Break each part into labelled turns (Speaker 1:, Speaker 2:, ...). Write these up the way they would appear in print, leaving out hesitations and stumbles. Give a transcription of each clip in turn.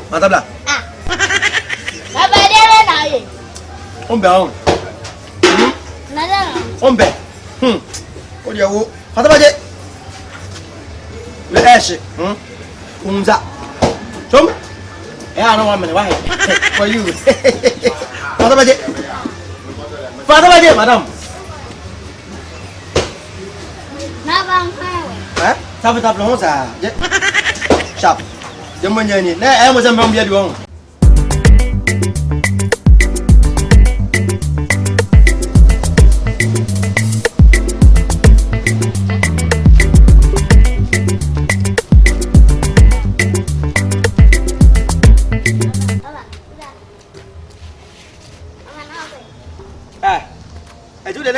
Speaker 1: Matabla.
Speaker 2: Ah. Baba dele na ye.
Speaker 1: Ombe on.
Speaker 2: Nada.
Speaker 1: Ombe. O dia wo. Fatabaje. Le eche. Unza. Chom. I don't want me why. For you. Fatabaje. Fatabaje, madam.
Speaker 2: Na bang fa.
Speaker 1: Sabe tá pronto já. Chap. De manhã ni. Né, é mo sempre dia de on.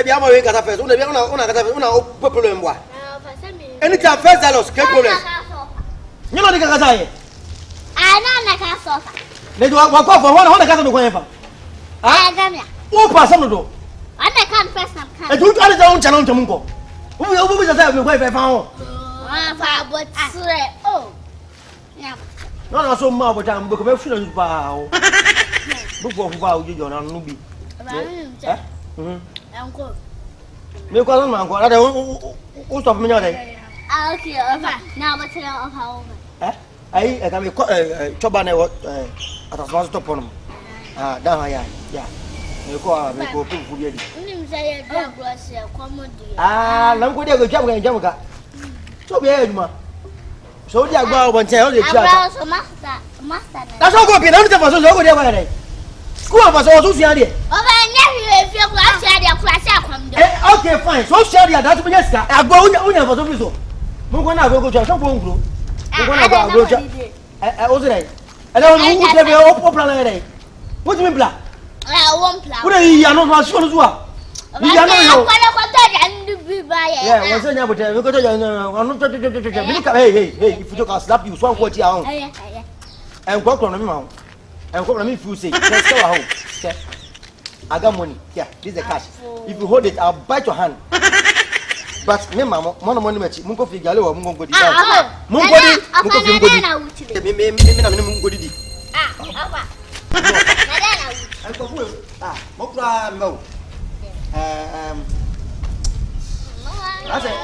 Speaker 1: Bien, moi, quand ça fait, on a pas problème, moi. Anytime first dialogue, quel problème? You know the Kakasaye?
Speaker 2: I know the castle.
Speaker 1: They do what for 100 cats of the
Speaker 2: I got me.
Speaker 1: Who pass on the door?
Speaker 2: I can't first some kind.
Speaker 1: I do tell his own channel to Mungo. Who will yourself your wife I found?
Speaker 2: Oh, yeah.
Speaker 1: No, so much, but I'm going to bow. Before bow you on Nubi.
Speaker 2: Uncle.
Speaker 1: Me call him uncle. I don't stop me.
Speaker 2: Okay, now what's it of home?
Speaker 1: I can be Chobane at a small stop on him. Down here, yeah. You call me go to Fufuo. I'm going to go jump and jump. So be Edma. So they are going to tell you. Master. That's all good. I'm never so good there. School of us also see idea. Okay, fine. So share that to Jessica. I go on for some reason. Mungona go to some phone group. Mungona go to I was there. I don't know who tell you plan. What do you mean plan?
Speaker 2: I won't plan.
Speaker 1: What are you not sure as well? You are not. Yeah, what's the name of it? Look at hey, if you took a slap you, so what you are. And walk on him. And what I food say, let's go home. I got money. Yeah, this is the cash. If you hold it, I'll bite your hand. But me, mama, money, Mungo Figalo or Mungo Godi. Mungo Godi. Me, Mokra, no. I said,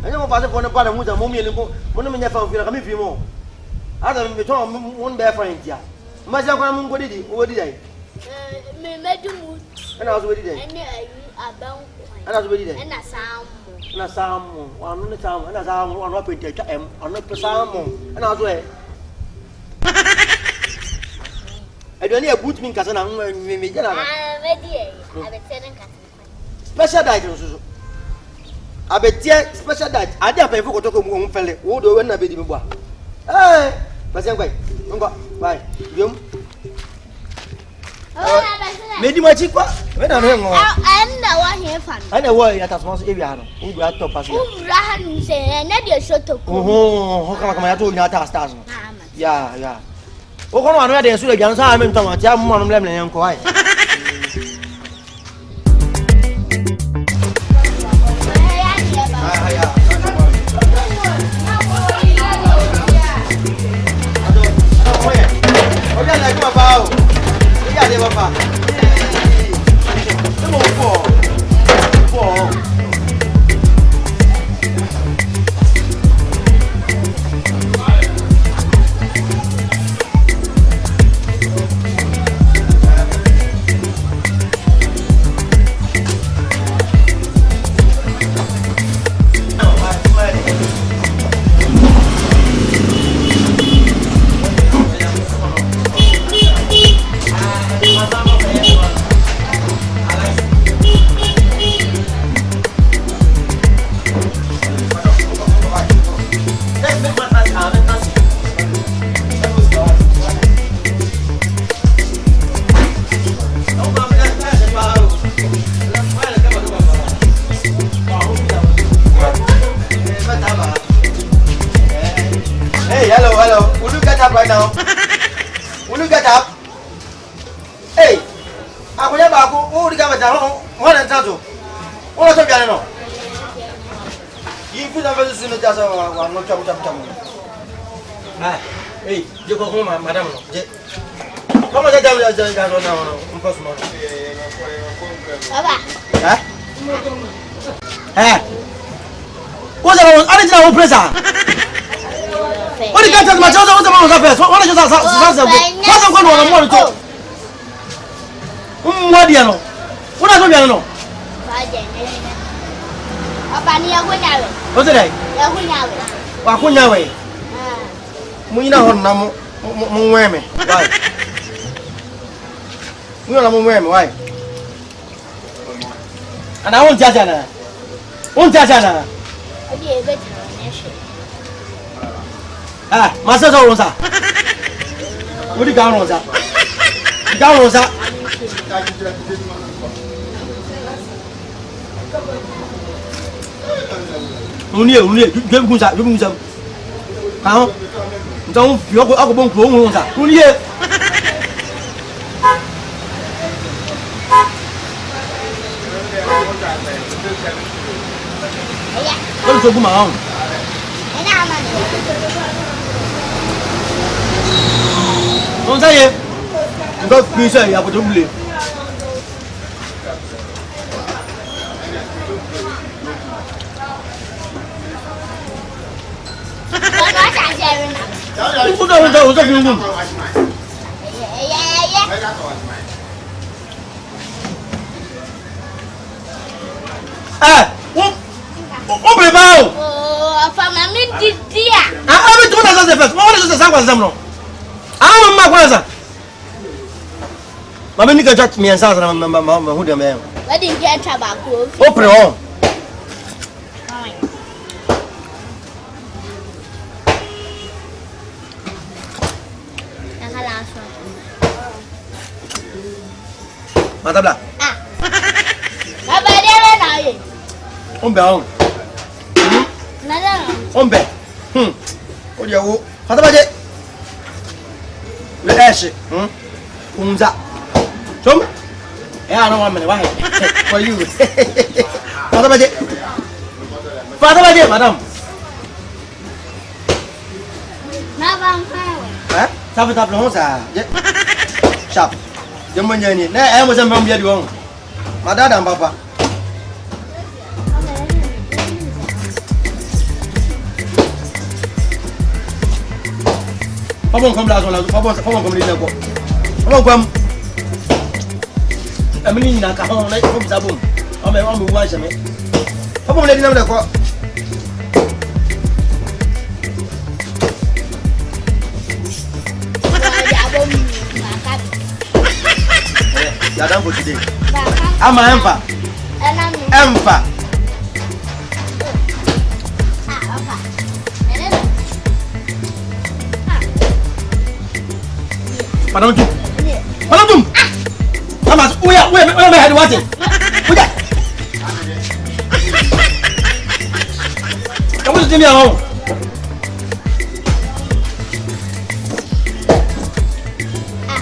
Speaker 1: I don't know if I want to put a mummy and one of my family coming for more. I don't know one bear friend here. Myself, I'm going to what did I? And I was ready there. And I was ready there. And a salmon, one on the town, and a salmon, one up in the M, on the salmon, and I was way. I don't hear boot me because I'm ready. Special diet. I bet you special diet. I didn't pay for to go home, fella. Who do when I be the boy? Hey, but anyway, bye. You made my cheap. When I'm here, I know why at a small area. Who got to pass? Who say, and then you shut up. Oh, how come I told you not to start? Yeah. Oh, come on, ready, so again, I'm in Thomas. I'm one of them and quiet. Hello. Will you get up right now? Will you get up? Hey, I will never go. Who the government? One and two. What are you if you never see me, that's why I'm not trouble. Hey, you go home, madam. Come on, I don't know. Impossible. What's the original pressure? What do you get to my child? What's the one first? What is your house? What's the one on the morning? What do you know? What do you know? What's it? Wakunyawe. Muna on Mweme. Why? We are Mweme. Why? And I won't judge her. Won't judge her. Ah, Master Rosa. What do you got, Rosa? Got Rosa. Only, give me some. How? Don't you go up on Rosa? Only. Don't go on. Don't say it. Don't be say you have to believe. You put down the room. Open bow.
Speaker 2: Oh, from a minute, dear.
Speaker 1: I will do that as the first. What is the second? I'm my brother. Mamma Nika judged me and said, Mamma, who the man?
Speaker 2: Let him get tobacco.
Speaker 1: Open on. Madame, on. Ombe. What do you want? What about it? Let us. Unza. Come. Yeah, I don't want me. Why? For you. What about it? What about it, madam? Eh? Tap tap long sa. Sharp. Yung man yan ni. Na ay mo sa mambiya diwong. Madada ang papa. Pabon kom la zon la. Pabon kom ni na ko. Pabon kom. Amini na ka hon la ko bisa bom. Ame wa mu wa shame. Pabon le di na ko. Ya dan ko today. Ama emfa. Emfa. Madam Jum. Madam Jum. Ama uya me hadi wate. Uya. Kamu tu dia mau.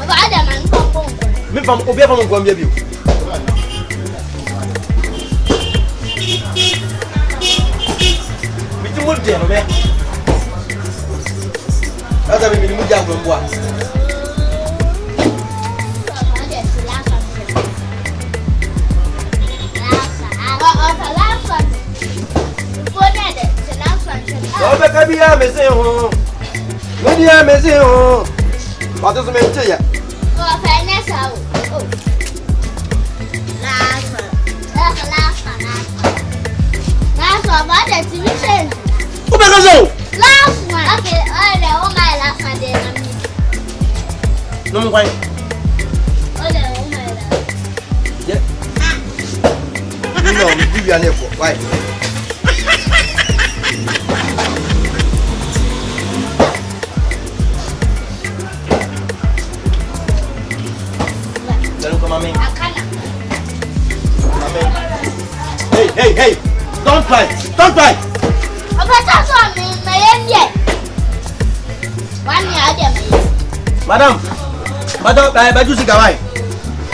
Speaker 2: Ada man kompong.
Speaker 1: Mi fam obi fam ko mbia biu. Mi ti mo de no be. Ada mi mu ja gbo mbo a. Obe kabia mese ho. Media mese ho. What is me tell ya?
Speaker 2: Oh, Vanessa. Oh. Last one, what the division?
Speaker 1: Obe kazo.
Speaker 2: Last one. Okay, oh my last one dey na me.
Speaker 1: No mo kwai.
Speaker 2: Oh my last.
Speaker 1: Yeah. No, mi give you an echo. Why? Mami. Hey. Don't try. Madam, baju siga why?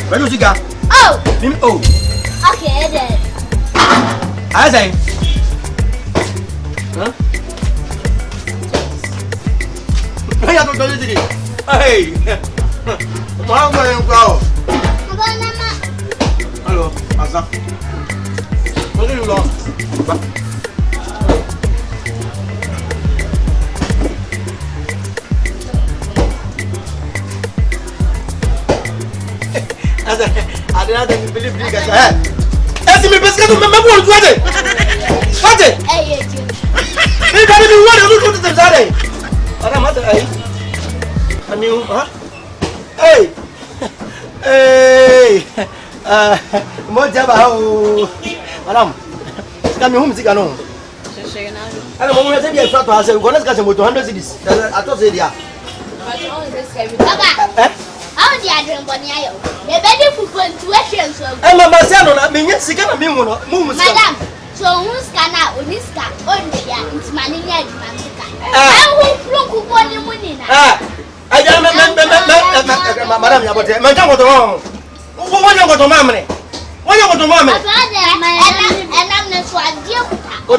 Speaker 1: Baju siga.
Speaker 2: Oh.
Speaker 1: Mimi oh.
Speaker 2: Okay then.
Speaker 1: I say. Huh? Hey, I don't know this. Hey. Mama, go. Hello, Asa. What are you doing? I didn't believe you guys. Hey, me biscuit, remember what it? What it? Hey, you got to be one of the good today. I don't matter. I knew, huh? Hey, hey, more job. Madam, come home, sick alone. I don't want to say a flat house. We're going to get some 200 cities. I thought they are.
Speaker 2: How do you drink on your own? You're better for situations.
Speaker 1: I'm a Marcelo, I mean, yes, you can't be Madam,
Speaker 2: so who's can out with this car? Only it's money. I won't look upon your money.
Speaker 1: I don't remember, Madam, but my job was wrong. What you got to mammy? What you got to mammy? And I'm not so dear. What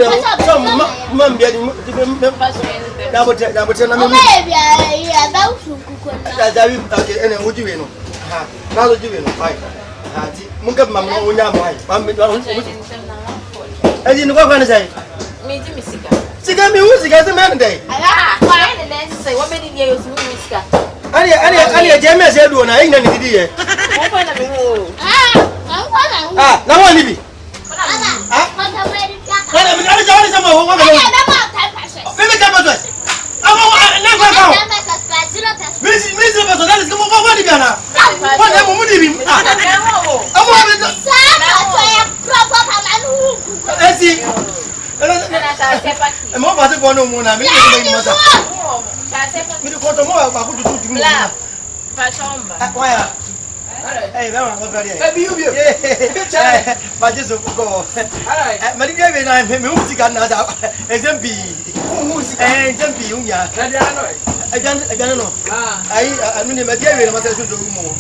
Speaker 1: Hey, Beyou. But just go. Maria, I am music another. SMP. And SMP, I don't know. I mean, the material must have to do more.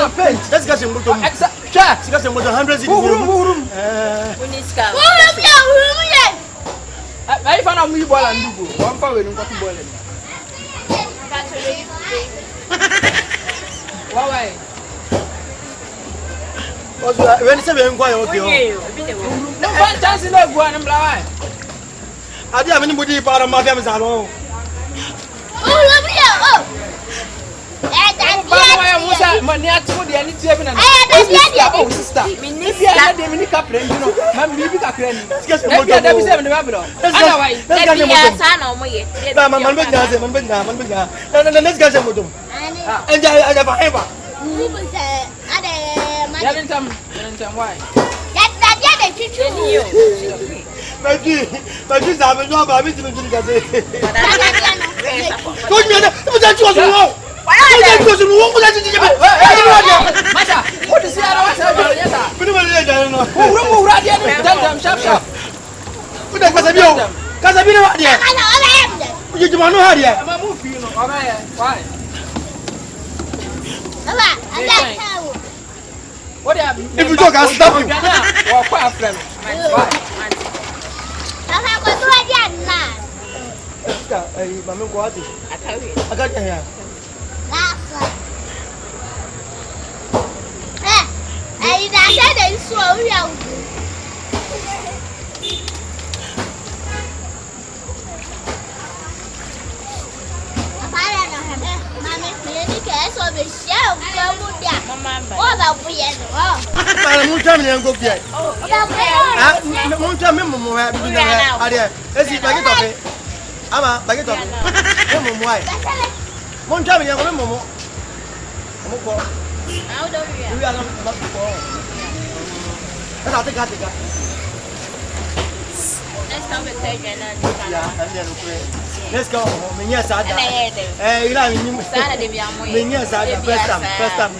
Speaker 1: Let's get some more. Let's get some more. 100 cities. I found out me ball and do one for we don't got to ball. Why? When it's a quiet, okay. No chance in that one and blind. I didn't have anybody part of my family alone. Oh,
Speaker 3: the any table and oh, sister. Minister, I didn't make up, you know, my baby got cranny. Maybe I never said in the Babylon. Otherwise, that's a son or me.
Speaker 1: Man, let's get some of them. And I never ever.
Speaker 3: Why?
Speaker 1: My kids have no baby to do that.
Speaker 3: What is what if you talk, I'll stop you. Or quite friend. I got here. Let's go. Yes, I first time.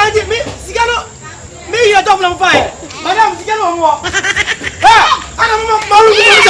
Speaker 3: I did me, Sigano. Me, you're double fire. Madame, Sigano. I don't know.